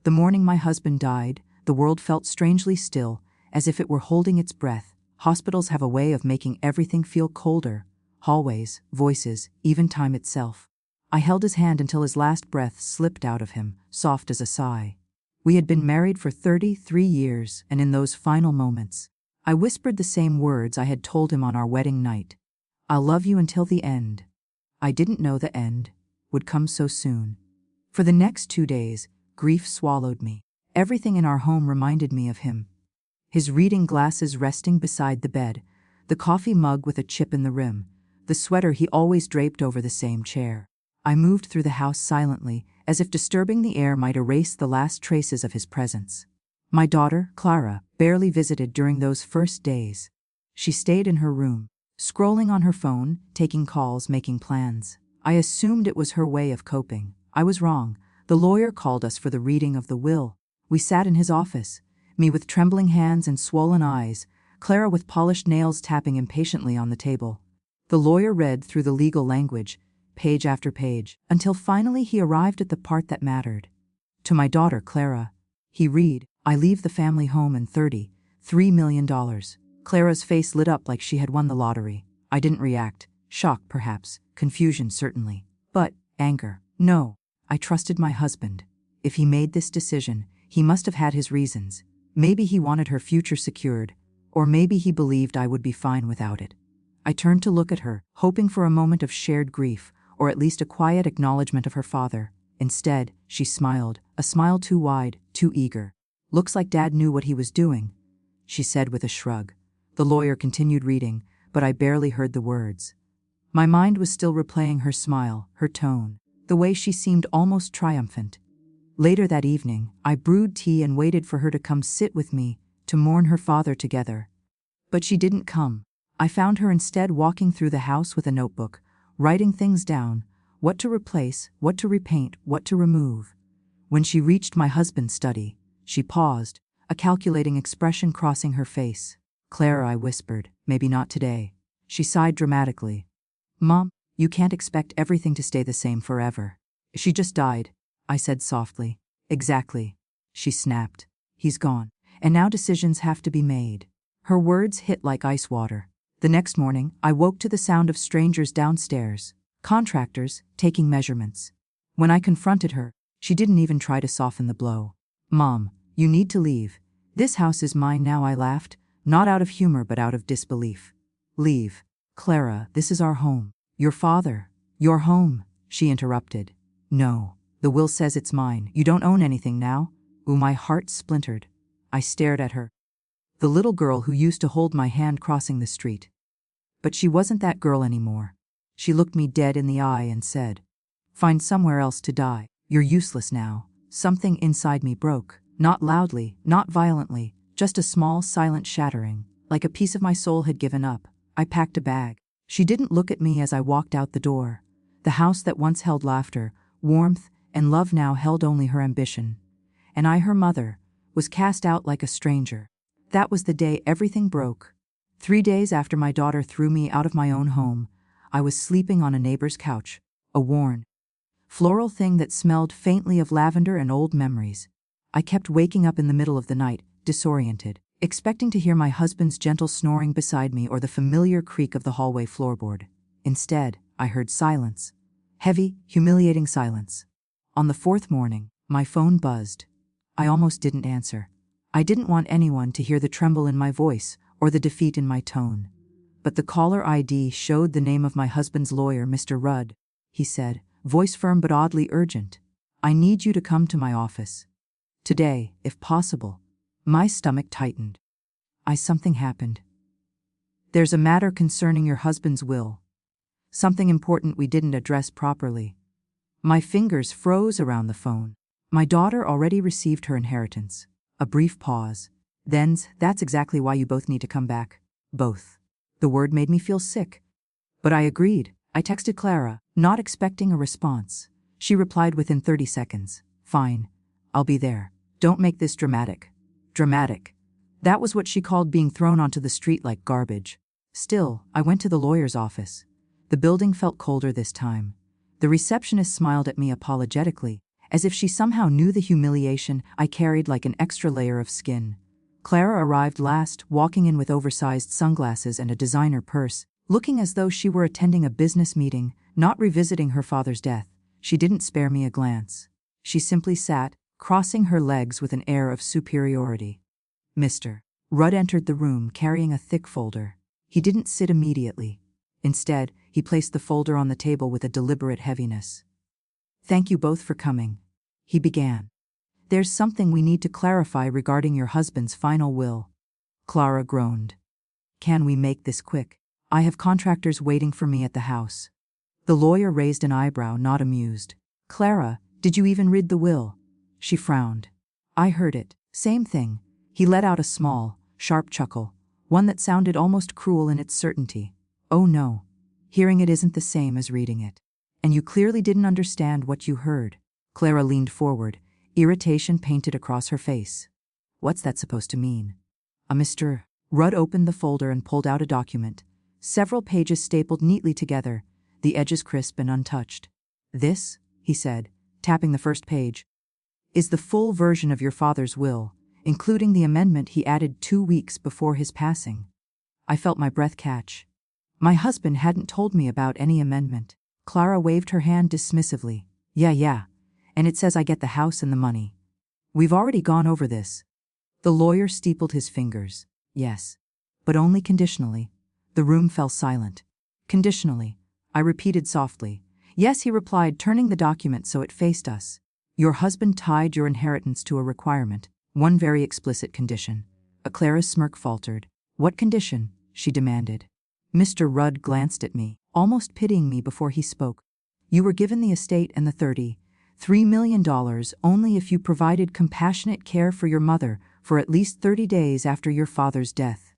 The morning my husband died, the world felt strangely still, as if it were holding its breath. Hospitals have a way of making everything feel colder. Hallways, voices, even time itself. I held his hand until his last breath slipped out of him, soft as a sigh. We had been married for 33 years, and in those final moments, I whispered the same words I had told him on our wedding night. I'll love you until the end. I didn't know the end would come so soon. For the next 2 days, grief swallowed me. Everything in our home reminded me of him. His reading glasses resting beside the bed, the coffee mug with a chip in the rim, the sweater he always draped over the same chair. I moved through the house silently, as if disturbing the air might erase the last traces of his presence. My daughter, Clara, barely visited during those first days. She stayed in her room, scrolling on her phone, taking calls, making plans. I assumed it was her way of coping. I was wrong. The lawyer called us for the reading of the will. We sat in his office, me with trembling hands and swollen eyes, Clara with polished nails tapping impatiently on the table. The lawyer read through the legal language, page after page, until finally he arrived at the part that mattered. To my daughter, Clara, he read, I leave the family home in $33 million. Clara's face lit up like she had won the lottery. I didn't react. Shock, perhaps. Confusion, certainly. But anger. No. I trusted my husband. If he made this decision, he must have had his reasons. Maybe he wanted her future secured, or maybe he believed I would be fine without it. I turned to look at her, hoping for a moment of shared grief, or at least a quiet acknowledgement of her father. Instead, she smiled, a smile too wide, too eager. Looks like Dad knew what he was doing, she said with a shrug. The lawyer continued reading, but I barely heard the words. My mind was still replaying her smile, her tone, the way she seemed almost triumphant. Later that evening, I brewed tea and waited for her to come sit with me, to mourn her father together. But she didn't come. I found her instead walking through the house with a notebook, writing things down, what to replace, what to repaint, what to remove. When she reached my husband's study, she paused, a calculating expression crossing her face. Clara, I whispered, maybe not today. She sighed dramatically. Mom, you can't expect everything to stay the same forever. She just died, I said softly. Exactly. She snapped. He's gone. And now decisions have to be made. Her words hit like ice water. The next morning, I woke to the sound of strangers downstairs, contractors taking measurements. When I confronted her, she didn't even try to soften the blow. Mom, you need to leave. This house is mine now, I laughed, not out of humor but out of disbelief. Leave. Clara, this is our home. Your father. Your home, she interrupted. No, the will says it's mine. You don't own anything now. Ooh, my heart splintered. I stared at her. The little girl who used to hold my hand crossing the street. But she wasn't that girl anymore. She looked me dead in the eye and said, find somewhere else to die. You're useless now. Something inside me broke. Not loudly, not violently, just a small, silent shattering, like a piece of my soul had given up. I packed a bag. She didn't look at me as I walked out the door. The house that once held laughter, warmth, and love now held only her ambition. And I, her mother, was cast out like a stranger. That was the day everything broke. 3 days after my daughter threw me out of my own home, I was sleeping on a neighbor's couch, a worn, floral thing that smelled faintly of lavender and old memories. I kept waking up in the middle of the night, disoriented, expecting to hear my husband's gentle snoring beside me or the familiar creak of the hallway floorboard. Instead, I heard silence. Heavy, humiliating silence. On the 4th morning, my phone buzzed. I almost didn't answer. I didn't want anyone to hear the tremble in my voice or the defeat in my tone. But the caller ID showed the name of my husband's lawyer, Mr. Rudd. He said, voice firm but oddly urgent. I need you to come to my office. Today, if possible. My stomach tightened. Something happened. There's a matter concerning your husband's will. Something important we didn't address properly. My fingers froze around the phone. My daughter already received her inheritance. A brief pause. Then, that's exactly why you both need to come back. Both. The word made me feel sick. But I agreed. I texted Clara, not expecting a response. She replied within 30 seconds. Fine. I'll be there. Don't make this dramatic. Dramatic. That was what she called being thrown onto the street like garbage. Still, I went to the lawyer's office. The building felt colder this time. The receptionist smiled at me apologetically, as if she somehow knew the humiliation I carried like an extra layer of skin. Clara arrived last, walking in with oversized sunglasses and a designer purse, looking as though she were attending a business meeting, not revisiting her father's death. She didn't spare me a glance. She simply sat, crossing her legs with an air of superiority. Mr. Rudd entered the room carrying a thick folder. He didn't sit immediately. Instead, he placed the folder on the table with a deliberate heaviness. "Thank you both for coming," he began. "There's something we need to clarify regarding your husband's final will." Clara groaned. "Can we make this quick? I have contractors waiting for me at the house." The lawyer raised an eyebrow, not amused. "Clara, did you even read the will?" She frowned. "I heard it. Same thing." He let out a small, sharp chuckle, one that sounded almost cruel in its certainty. "Oh no. Hearing it isn't the same as reading it. And you clearly didn't understand what you heard." Clara leaned forward, irritation painted across her face. "What's that supposed to mean?" Mr. Rudd opened the folder and pulled out a document, several pages stapled neatly together, the edges crisp and untouched. "This," he said, tapping the first page, "is the full version of your father's will, including the amendment he added 2 weeks before his passing." I felt my breath catch. My husband hadn't told me about any amendment. Clara waved her hand dismissively. Yeah, and it says I get the house and the money. We've already gone over this." The lawyer steepled his fingers. "Yes, but only conditionally." The room fell silent. "Conditionally," I repeated softly. "Yes," he replied, turning the document so it faced us. "Your husband tied your inheritance to a requirement, one very explicit condition." Clara's smirk faltered. "What condition?" she demanded. Mr. Rudd glanced at me, almost pitying me before he spoke. "You were given the estate and the $33 million only if you provided compassionate care for your mother for at least 30 days after your father's death."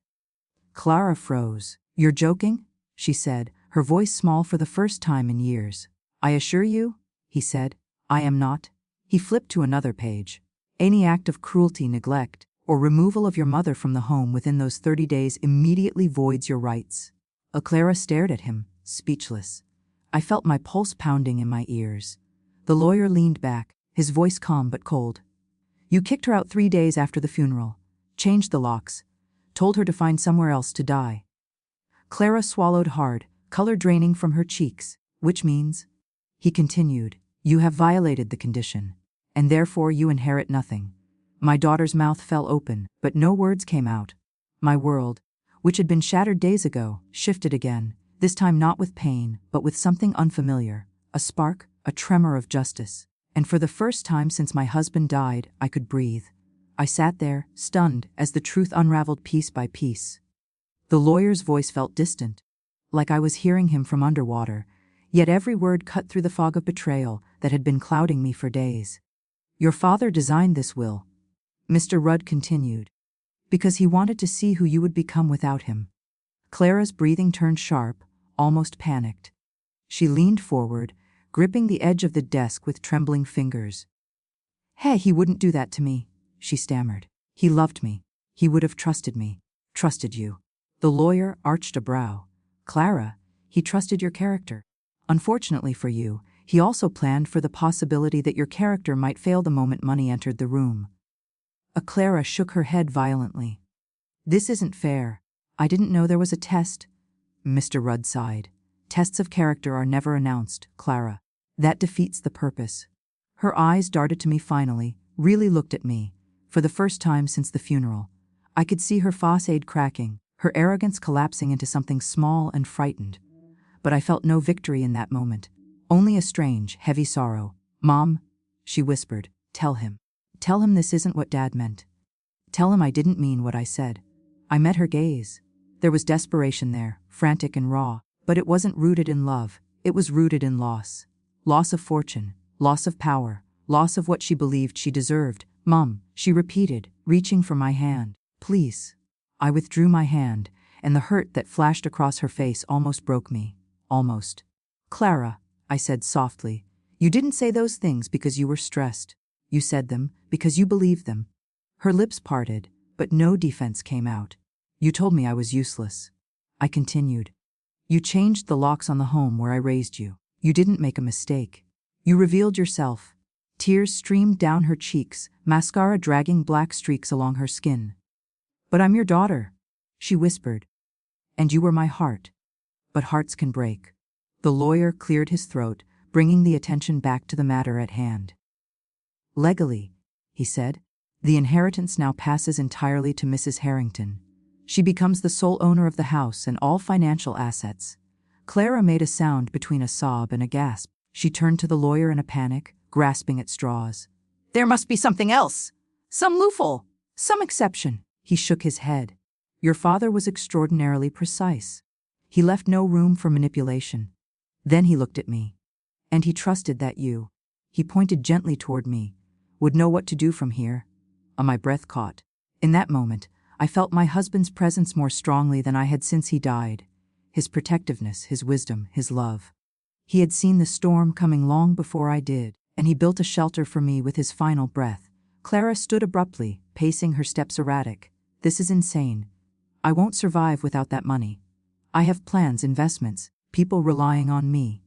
Clara froze. "You're joking?" she said, her voice small for the first time in years. "I assure you," he said, "I am not." He flipped to another page. "Any act of cruelty, neglect, or removal of your mother from the home within those 30 days immediately voids your rights." Clara stared at him, speechless. I felt my pulse pounding in my ears. The lawyer leaned back, his voice calm but cold. "You kicked her out 3 days after the funeral, changed the locks, told her to find somewhere else to die." Clara swallowed hard, color draining from her cheeks. "Which means," he continued, "you have violated the condition, and therefore you inherit nothing." My daughter's mouth fell open, but no words came out. My world, which had been shattered days ago, shifted again, this time not with pain, but with something unfamiliar, a spark, a tremor of justice. And for the first time since my husband died, I could breathe. I sat there, stunned, as the truth unraveled piece by piece. The lawyer's voice felt distant, like I was hearing him from underwater, yet every word cut through the fog of betrayal that had been clouding me for days. "Your father designed this will," Mr. Rudd continued, "because he wanted to see who you would become without him." Clara's breathing turned sharp, almost panicked. She leaned forward, gripping the edge of the desk with trembling fingers. "Hey, he wouldn't do that to me," she stammered. "He loved me. He would have trusted me. Trusted you." The lawyer arched a brow. "Clara, he trusted your character. Unfortunately for you, he also planned for the possibility that your character might fail the moment money entered the room." Clara shook her head violently. "This isn't fair. I didn't know there was a test." Mr. Rudd sighed. "Tests of character are never announced, Clara. That defeats the purpose." Her eyes darted to me finally, really looked at me, for the first time since the funeral. I could see her facade cracking, her arrogance collapsing into something small and frightened. But I felt no victory in that moment, only a strange, heavy sorrow. "Mom," she whispered, "tell him. Tell him this isn't what Dad meant. Tell him I didn't mean what I said." I met her gaze. There was desperation there, frantic and raw, but it wasn't rooted in love, it was rooted in loss. Loss of fortune, loss of power, loss of what she believed she deserved. "Mom," she repeated, reaching for my hand. "Please." I withdrew my hand, and the hurt that flashed across her face almost broke me. Almost. "Clara," I said softly, "you didn't say those things because you were stressed. You said them because you believed them." Her lips parted, but no defense came out. "You told me I was useless." I continued. "You changed the locks on the home where I raised you. You didn't make a mistake. You revealed yourself. Tears streamed down her cheeks, mascara dragging black streaks along her skin. "But I'm your daughter," she whispered. "And you were my heart. But hearts can break." The lawyer cleared his throat, bringing the attention back to the matter at hand. "Legally," he said, "the inheritance now passes entirely to Mrs. Harrington. She becomes the sole owner of the house and all financial assets." Clara made a sound between a sob and a gasp. She turned to the lawyer in a panic, grasping at straws. "There must be something else! Some loophole! Some exception!" He shook his head. "Your father was extraordinarily precise. He left no room for manipulation." Then he looked at me. "And he trusted that you," he pointed gently toward me, "would know what to do from here." My breath caught. In that moment, I felt my husband's presence more strongly than I had since he died. His protectiveness, his wisdom, his love. He had seen the storm coming long before I did, and he built a shelter for me with his final breath. Clara stood abruptly, pacing her steps erratic. "This is insane. I won't survive without that money. I have plans, investments, people relying on me."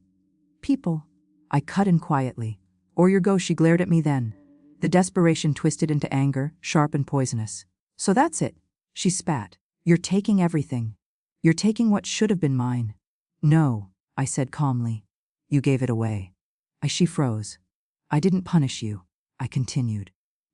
"People?" I cut in quietly. "Or your ghost," she glared at me then. The desperation twisted into anger, sharp and poisonous. "So that's it," she spat. "You're taking everything. You're taking what should have been mine." "No," I said calmly. "You gave it away." She froze. "I didn't punish you," I continued.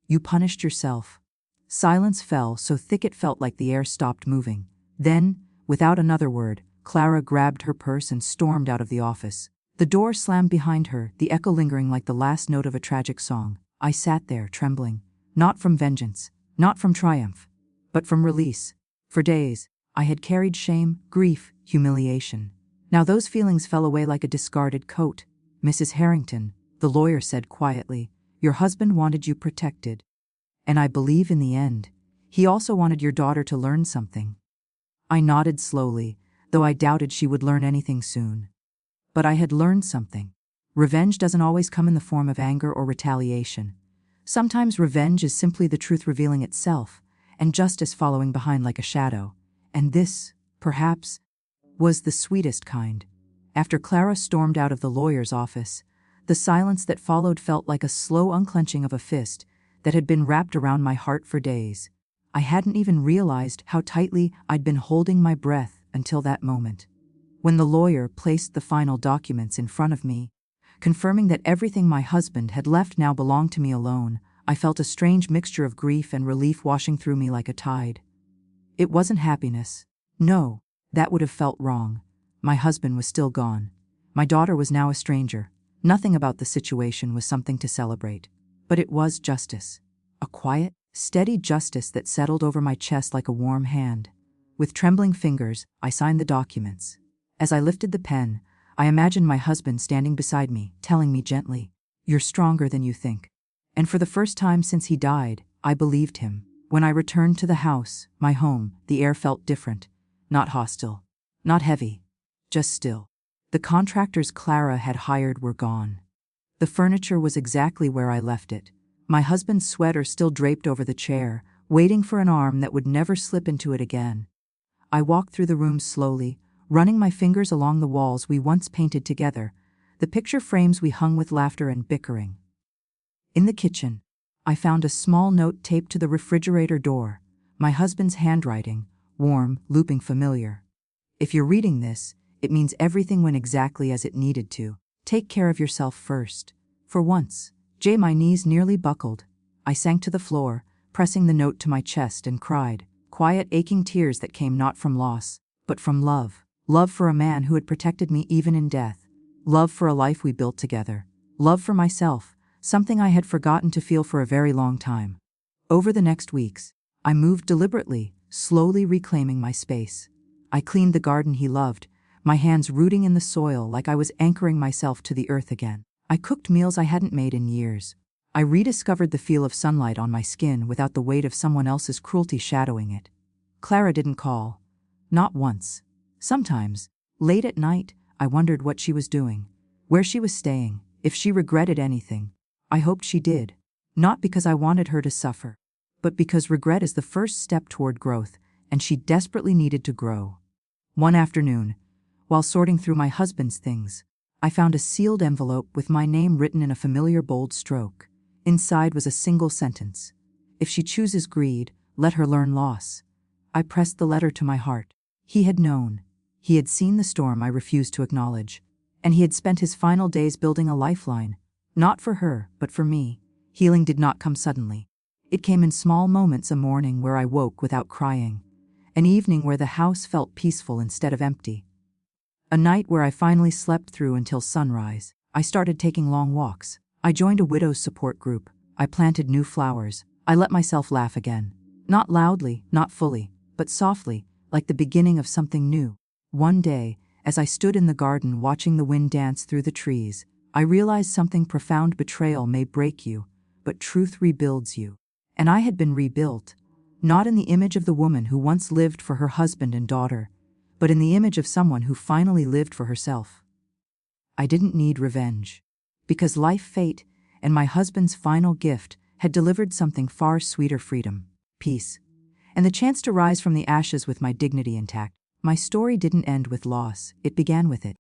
"You punished yourself." Silence fell so thick it felt like the air stopped moving. Then, without another word, Clara grabbed her purse and stormed out of the office. The door slammed behind her, the echo lingering like the last note of a tragic song. I sat there, trembling, not from vengeance, not from triumph, but from release. For days, I had carried shame, grief, humiliation. Now those feelings fell away like a discarded coat. "Mrs. Harrington," the lawyer said quietly, "your husband wanted you protected. And I believe in the end, he also wanted your daughter to learn something." I nodded slowly, though I doubted she would learn anything soon. But I had learned something. Revenge doesn't always come in the form of anger or retaliation. Sometimes revenge is simply the truth revealing itself, and justice following behind like a shadow. And this, perhaps, was the sweetest kind. After Clara stormed out of the lawyer's office, the silence that followed felt like a slow unclenching of a fist that had been wrapped around my heart for days. I hadn't even realized how tightly I'd been holding my breath until that moment. When the lawyer placed the final documents in front of me, confirming that everything my husband had left now belonged to me alone, I felt a strange mixture of grief and relief washing through me like a tide. It wasn't happiness. No, that would have felt wrong. My husband was still gone. My daughter was now a stranger. Nothing about the situation was something to celebrate. But it was justice. A quiet, steady justice that settled over my chest like a warm hand. With trembling fingers, I signed the documents. As I lifted the pen, I imagined my husband standing beside me, telling me gently, "You're stronger than you think." And for the first time since he died, I believed him. When I returned to the house, my home, the air felt different. Not hostile. Not heavy. Just still. The contractors Clara had hired were gone. The furniture was exactly where I left it. My husband's sweater still draped over the chair, waiting for an arm that would never slip into it again. I walked through the room slowly, running my fingers along the walls we once painted together, the picture frames we hung with laughter and bickering. In the kitchen, I found a small note taped to the refrigerator door, my husband's handwriting, warm, looping familiar. "If you're reading this, it means everything went exactly as it needed to. Take care of yourself first." For once, my knees nearly buckled. I sank to the floor, pressing the note to my chest and cried, quiet aching tears that came not from loss, but from love. Love for a man who had protected me even in death. Love for a life we built together. Love for myself, something I had forgotten to feel for a very long time. Over the next weeks, I moved deliberately, slowly reclaiming my space. I cleaned the garden he loved, my hands rooting in the soil like I was anchoring myself to the earth again. I cooked meals I hadn't made in years. I rediscovered the feel of sunlight on my skin without the weight of someone else's cruelty shadowing it. Clara didn't call. Not once. Sometimes, late at night, I wondered what she was doing, where she was staying, if she regretted anything. I hoped she did. Not because I wanted her to suffer, but because regret is the first step toward growth, and she desperately needed to grow. One afternoon, while sorting through my husband's things, I found a sealed envelope with my name written in a familiar bold stroke. Inside was a single sentence. If she chooses greed, let her learn loss. I pressed the letter to my heart. He had known. He had seen the storm I refused to acknowledge. And he had spent his final days building a lifeline. Not for her, but for me. Healing did not come suddenly. It came in small moments, a morning where I woke without crying. An evening where the house felt peaceful instead of empty. A night where I finally slept through until sunrise. I started taking long walks. I joined a widow's support group. I planted new flowers. I let myself laugh again. Not loudly, not fully, but softly, like the beginning of something new. One day, as I stood in the garden watching the wind dance through the trees, I realized something profound. Betrayal may break you, but truth rebuilds you. And I had been rebuilt, not in the image of the woman who once lived for her husband and daughter, but in the image of someone who finally lived for herself. I didn't need revenge, because life, fate, and my husband's final gift had delivered something far sweeter: freedom, peace, and the chance to rise from the ashes with my dignity intact. My story didn't end with loss, it began with it.